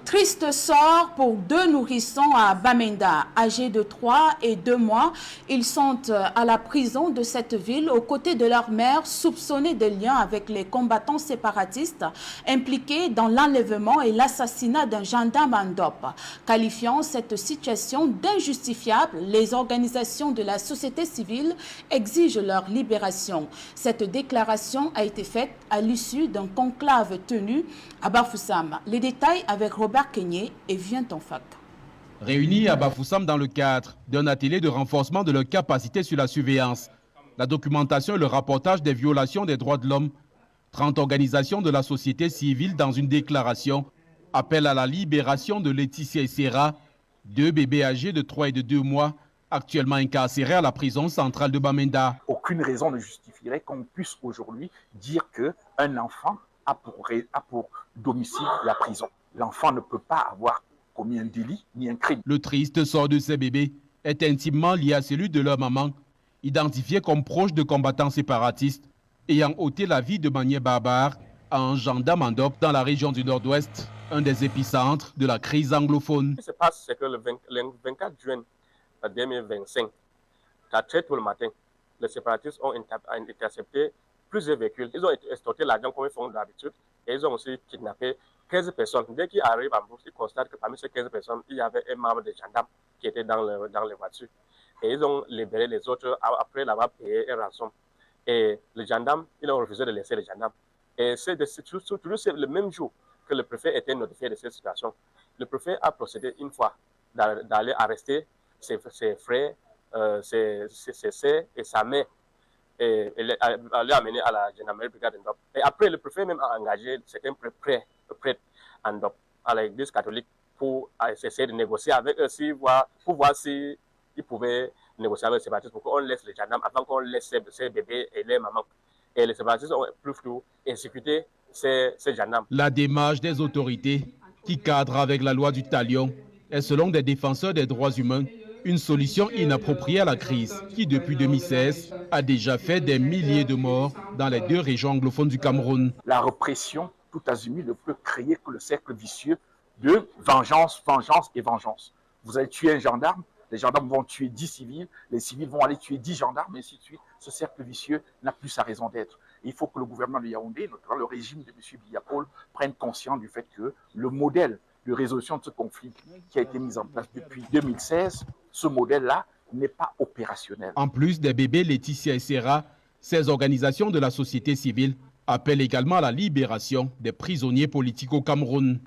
Triste sort pour deux nourrissons à Bamenda, âgés de 3 et 2 mois. Ils sont à la prison de cette ville aux côtés de leur mère, soupçonnée de liens avec les combattants séparatistes impliqués dans l'enlèvement et l'assassinat d'un gendarme en Ndop. Qualifiant cette situation d'injustifiable, les organisations de la société civile exigent leur libération. Cette déclaration a été faite à l'issue d'un conclave tenu à Bafoussam. Les détails avec Robert Kenyé et Vient en fac. Réunis à Bafoussam dans le cadre d'un atelier de renforcement de leurs capacités sur la surveillance, la documentation et le rapportage des violations des droits de l'homme, 30 organisations de la société civile dans une déclaration appellent à la libération de Laetitia et Serra, deux bébés âgés de 3 et de 2 mois, actuellement incarcérés à la prison centrale de Bamenda. Aucune raison ne justifierait qu'on puisse aujourd'hui dire qu'un enfant a pour domicile la prison. L'enfant ne peut pas avoir commis un délit ni un crime. Le triste sort de ces bébés est intimement lié à celui de leur maman, identifiée comme proche de combattants séparatistes, ayant ôté la vie de manière barbare à un gendarme en Ndop dans la région du Nord-Ouest, un des épicentres de la crise anglophone. Ce qui se passe, c'est que le 24 juin 2025, très tôt le matin, les séparatistes ont intercepté plusieurs véhicules. Ils ont extorqué l'argent comme ils font d'habitude et ils ont aussi kidnappé 15 personnes. Dès qu'ils arrivent en bourse, ils constatent que parmi ces 15 personnes, il y avait un membre des gendarmes qui était dans les voitures. Et ils ont libéré les autres après l'avoir payé un rançon. Et les gendarmes, ils ont refusé de laisser les gendarmes. Et c'est toujours le même jour que le préfet était notifié de cette situation. Le préfet a procédé une fois d'aller arrêter ses frères, ses sœurs et sa mère. Et l'a amené à la gendarmerie brigade Ndop. Et après, le préfet même a engagé certains prêtres en Ndop, à l'église catholique, pour essayer de négocier avec eux, pour voir s'ils pouvaient négocier avec les séparatistes, pour qu'on laisse les gendarmes avant qu'on laisse ces bébés et les mamans. Et les séparatistes ont plutôt exécuté ces gendarmes. La démarche des autorités, qui cadre avec la loi du talion, est selon des défenseurs des droits humains une solution inappropriée à la crise qui, depuis 2016, a déjà fait des milliers de morts dans les deux régions anglophones du Cameroun. La répression, tout azimut, ne peut créer que le cercle vicieux de vengeance, vengeance et vengeance. Vous allez tuer un gendarme, les gendarmes vont tuer 10 civils, les civils vont aller tuer 10 gendarmes, et ainsi de suite. Ce cercle vicieux n'a plus sa raison d'être. Il faut que le gouvernement de Yaoundé, notamment le régime de M. Biya-Paul, prenne conscience du fait que le modèle de résolution de ce conflit qui a été mis en place depuis 2016, ce modèle-là n'est pas opérationnel. En plus des bébés Laetitia et Serra, ces organisations de la société civile appellent également à la libération des prisonniers politiques au Cameroun.